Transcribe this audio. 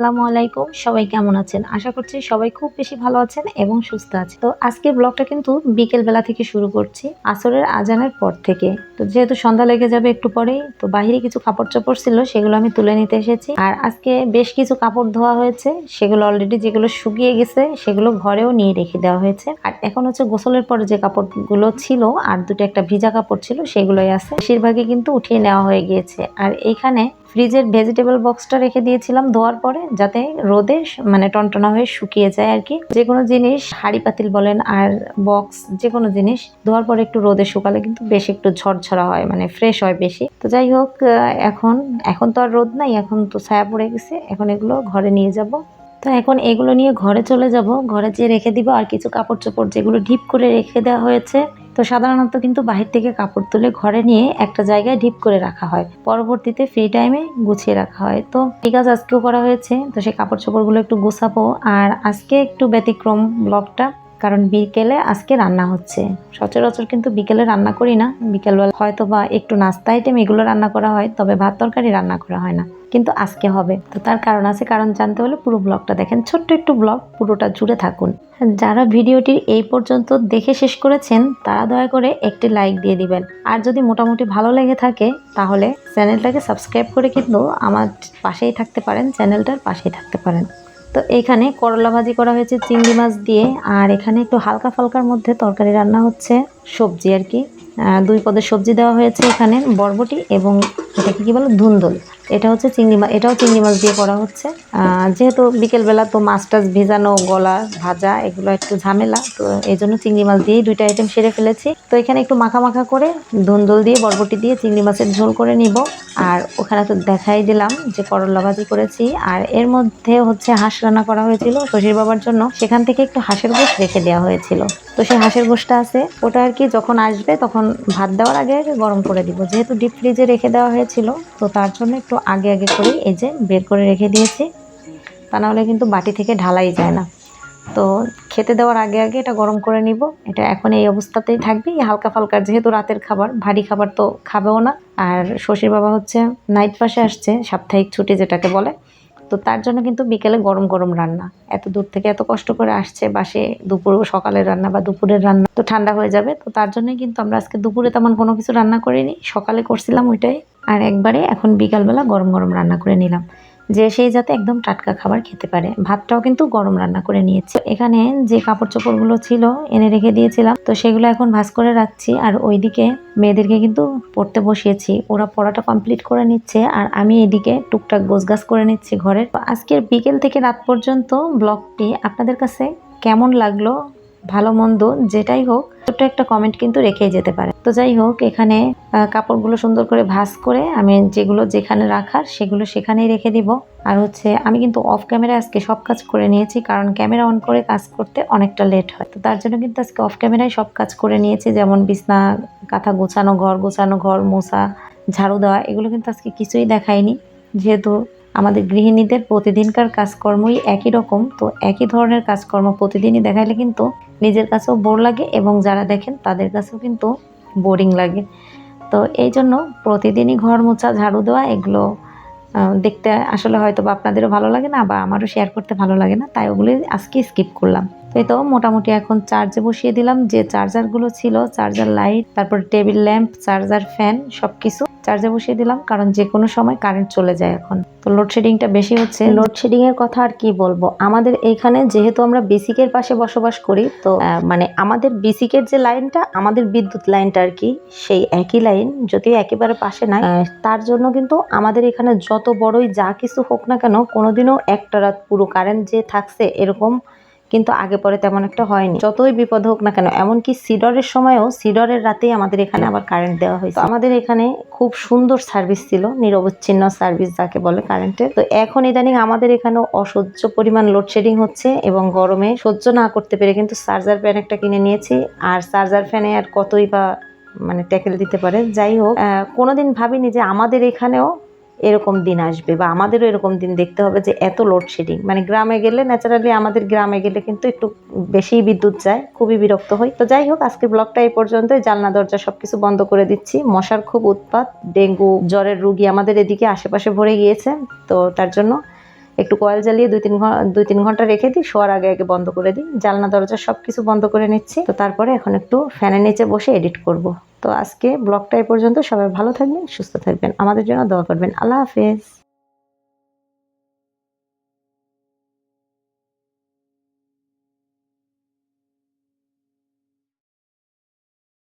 আসসালামু আলাইকুম, সবাই কেমন আছেন? আশা করছি সবাই খুব বেশি ভালো আছেন এবং সুস্থ আছেন। তো আজকের ব্লগটা কিন্তু বিকেল বেলা থেকে শুরু করছি, আসরের আজানের পর থেকে। তো যেহেতু সন্ধ্যা লেগে যাবে একটু পরেই, তো বাহিরে কিছু কাপড়-চোপড় ছিল সেগুলো আমি তুলে নিতে এসেছি। আর আজকে বেশ কিছু কাপড় ধোয়া হয়েছে, সেগুলো অলরেডি যেগুলো শুকিয়ে গেছে সেগুলো ঘরেও নিয়ে রেখে দেওয়া হয়েছে। আর এখন হচ্ছে গোসলের পরে যে কাপড়গুলো ছিল আর দুটো একটা ভিজা কাপড় ছিল সেগুলোই আছে, বেশিরভাগই কিন্তু উঠিয়ে নেওয়া হয়ে গিয়েছে। আর এইখানে ফ্রিজের ভেজিটেবল বক্সটা রেখে দিয়েছিলাম ধোয়ার পরে, যাতে রোদে মানে টনটনা হয়ে শুকিয়ে যায় আর কি। যে কোনো জিনিস, হাঁড়ি পাতিল বলেন আর বক্স, যে কোনো জিনিস ধোয়ার পরে একটু রোদে শুকালে কিন্তু বেশ একটু ঝরঝরা হয়, মানে ফ্রেশ হয় বেশি। তো যাই হোক, এখন এখন তো আর রোদ নাই, এখন তো ছায়া পড়ে গেছে। এখন এগুলো ঘরে নিয়ে যাব। তো এখন এগুলো নিয়ে ঘরে চলে যাব, ঘরে যেয়ে রেখে দিব। আর কিছু কাপড় চোপড় যেগুলো ঢিপ করে রেখে দেওয়া হয়েছে, তো সাধারণত কিন্তু বাহির থেকে কাপড় তুলে ঘরে নিয়ে একটা জায়গায় ঢিপ করে রাখা হয়, পরবর্তীতে ফ্রি টাইমে গুছিয়ে রাখা হয়। তো ঠিক আছে, আজকেও করা হয়েছে। তো সেই কাপড় চোপড়গুলো একটু গোছাবো। আর আজকে একটু ব্যতিক্রম ব্লগটা, কারণ বিকেলে আজকে রান্না হচ্ছে। সচরাচর কিন্তু বিকেলে রান্না করি না, বিকেলবেলা হয়তো বা একটু নাস্তা আইটেম এগুলো রান্না করা হয়, তবে ভাত তরকারি রান্না করা হয় না। কিন্তু আজকে হবে, তো তার কারণ আছে। কারণ জানতে হলে পুরো ব্লগটা দেখেন, ছোট্ট একটু ব্লগ, পুরোটা জুড়ে থাকুন। যারা ভিডিওটির এই পর্যন্ত দেখে শেষ করেছেন তারা দয়া করে একটি লাইক দিয়ে দিবেন। আর যদি মোটামুটি ভালো লেগে থাকে তাহলে চ্যানেলটাকে সাবস্ক্রাইব করে কিন্তু আমার পাশেই থাকতে পারেন, চ্যানেলটার পাশেই থাকতে পারেন। তো এখানে করলা ভাজি করা হয়েছে চিংড়ি মাছ দিয়ে, আর এখানে একটু হালকা ফালকার মধ্যে তরকারি রান্না হচ্ছে, সবজি আর কি। দুই পদের সবজি দেওয়া হয়েছে এখানে, বরবটি এবং এটাকে কি বলে, ধুন্দল। এটা হচ্ছে চিংড়ি মাছ, এটাও চিংড়ি মাছ দিয়ে করা হচ্ছে। যেহেতু বিকেলবেলা তো মাছ টাছ ভেজানো, গলা ভাজা এগুলো একটু ঝামেলা, তো এই জন্য চিংড়ি মাছ দিয়েই দুইটা আইটেম সেরে ফেলেছি। তো এখানে একটু মাখা মাখা করে ধুন্দল দিয়ে বরবটি দিয়ে চিংড়ি মাছের ঝোল করে নিব। আর ওখানে তো দেখাই দিলাম যে করলা ভাজি করেছি। আর এর মধ্যে হচ্ছে হাঁস রান্না করা হয়েছিল শশীর বাবার জন্য, সেখান থেকে একটু হাঁসের গোশত রেখে দেওয়া হয়েছিল। তো সেই হাঁসের গোশতটা আছে, ওটা আর কি যখন আসবে তখন ভাত দেওয়ার আগে আগে গরম করে দিব। যেহেতু ডিপ ফ্রিজে রেখে দেওয়া হয়েছিল, তো তার জন্য একটু আগে আগে করে এই যে বের করে রেখে দিয়েছি, তা নাহলে কিন্তু বাটি থেকে ঢালাই যায় না। তো খেতে দেওয়ার আগে আগে এটা গরম করে নিব। এটা এখন এই অবস্থাতেই থাকবে, হালকা ফালকা, যেহেতু রাতের খাবার, ভারী খাবার তো খাবেও না। আর শশীর বাবা হচ্ছে নাইট পাশে আসছে, সাপ্তাহিক ছুটি যেটাকে বলে। তো তার জন্য কিন্তু বিকেলে গরম গরম রান্না, এত দূর থেকে এত কষ্ট করে আসছে বাসে, দুপুর সকালের রান্না বা দুপুরের রান্না তো ঠান্ডা হয়ে যাবে। তো তার জন্যই কিন্তু আমরা আজকে দুপুরে তেমন কোনো কিছু রান্না করিনি, সকালে করছিলাম ওইটাই। আর একবারে এখন বিকালবেলা গরম গরম রান্না করে নিলাম, যে সেই যাতে একদম টাটকা খাবার খেতে পারে। ভাতটাও কিন্তু গরম রান্না করে নিয়েছি। এখানে যে কাপড় চোপড়গুলো ছিল এনে রেখে দিয়েছিলাম, তো সেগুলো এখন ভাঁজ করে রাখছি। আর ওইদিকে মেয়েদেরকে কিন্তু পড়তে বসিয়েছি, ওরা পড়াটা কমপ্লিট করে নিচ্ছে, আর আমি এদিকে টুকটাক গোছগাছ করে নিচ্ছি ঘরের। আজকের বিকেল থেকে রাত পর্যন্ত ব্লগটি আপনাদের কাছে কেমন লাগলো, ভালো মন্দ যেটাই হোক, ছোট্ট একটা কমেন্ট কিন্তু রেখেই যেতে পারে। তো যাই হোক, এখানে কাপড়গুলো সুন্দর করে ভাঁজ করে আমি যেগুলো যেখানে রাখার সেগুলো সেখানেই রেখে দিব। আর হচ্ছে আমি কিন্তু অফ ক্যামেরা আজকে সব কাজ করে নিয়েছি, কারণ ক্যামেরা অন করে কাজ করতে অনেকটা লেট হয়। তো তার জন্য কিন্তু আজকে অফ ক্যামেরায় সব কাজ করে নিয়েছি, যেমন বিছনা কাঁথা গোছানো, ঘর মোছা, ঝাড়ু দেওয়া, এগুলো কিন্তু আজকে কিছুই দেখাইনি। যেহেতু আমাদের গৃহিণীদের প্রতিদিনকার কাজকর্মই একই রকম, তো একই ধরনের কাজকর্ম প্রতিদিনই দেখাইলে কিন্তু নিজের কাছেও বোর লাগে এবং যারা দেখেন তাদের কাছেও কিন্তু বোরিং লাগে। তো এই জন্য প্রতিদিনই ঘর মোছা, ঝাড়ু দেওয়া, এগুলো দেখতে আসলে হয়তো বা আপনাদেরও ভালো লাগে না, বা আমারও শেয়ার করতে ভালো লাগে না, তাই ওগুলো আজকে স্কিপ করলাম। তো এই তো মোটামুটি এখন চার্জে বসিয়ে দিলাম, যে চার্জারগুলো ছিল, চার্জার লাইট, তারপর টেবিল ল্যাম্প, চার্জার, ফ্যান, সবকিছু চার্জে বসিয়ে দিলাম, কারণ যে কোনো সময় কারেন্ট চলে যায় এখন। তো লোডশেডিংটা বেশি হচ্ছে। লোডশেডিং এর কথা আর কি বলবো, আমাদের এইখানে যেহেতু আমরা বেসিকের পাশে বসবাস করি, তো মানে আমাদের বেসিকের যে লাইনটা, আমাদের বিদ্যুৎ লাইনটা আর কি, সেই একই লাইন, যদিও একেবারে পাশে নাই। তার জন্য কিন্তু আমাদের এখানে যত বড়ই যা কিছু হোক না কেন, কোনোদিনও একটা রাত পুরো কারেন্ট যে থাকছে এরকম কিন্তু আগে পরে তেমন একটা হয়নি। যতই বিপদ হোক না কেন, এমনকি সিডরের সময়ও, সিডরের রাতেই আমাদের এখানে আবার কারেন্ট দেওয়া হয়েছে। আমাদের এখানে খুব সুন্দর সার্ভিস ছিল, নিরবচ্ছিন্ন সার্ভিস যাকে বলে কারেন্টের। তো এখন ইদানিং আমাদের এখানেও অসহ্য পরিমাণ লোডশেডিং হচ্ছে, এবং গরমে সহ্য না করতে পেরে কিন্তু চার্জার ফ্যান একটা কিনে নিয়েছি। আর চার্জার ফ্যানে আর কতই বা মানে ট্যাকেল দিতে পারে। যাই হোক, কোনোদিন ভাবিনি যে আমাদের এখানেও এরকম দিন আসবে, বা আমাদেরও এরকম দিন দেখতে হবে যে এত লোডশেডিং। মানে গ্রামে গেলে ন্যাচারালি, আমাদের গ্রামে গেলে কিন্তু একটু বেশি বিদ্যুৎ যায়, খুবই বিরক্ত হই। তো যাই হোক, আজকের ব্লগটা এই পর্যন্তই। জানলা দরজা সবকিছু বন্ধ করে দিচ্ছি, মশার খুব উৎপাত, ডেঙ্গু জ্বরের রুগী আমাদের এদিকে আশেপাশে ভরে গিয়েছে, তো তার জন্য একটু কয়েল জ্বালিয়ে 2-3 ঘন্টা রেখে দিই, শোয়ার আগে আগে বন্ধ করে দিই। জানলা দরজা সবকিছু বন্ধ করে নিচ্ছি। তো তারপরে এখন একটু ফ্যানের নিচে বসে এডিট করব। তো আজকে ব্লগটা এই পর্যন্ত। সবাই ভালো থাকবেন, সুস্থ থাকবেন, আমাদের জন্য দোয়া করবেন। আল্লাহ হাফেজ।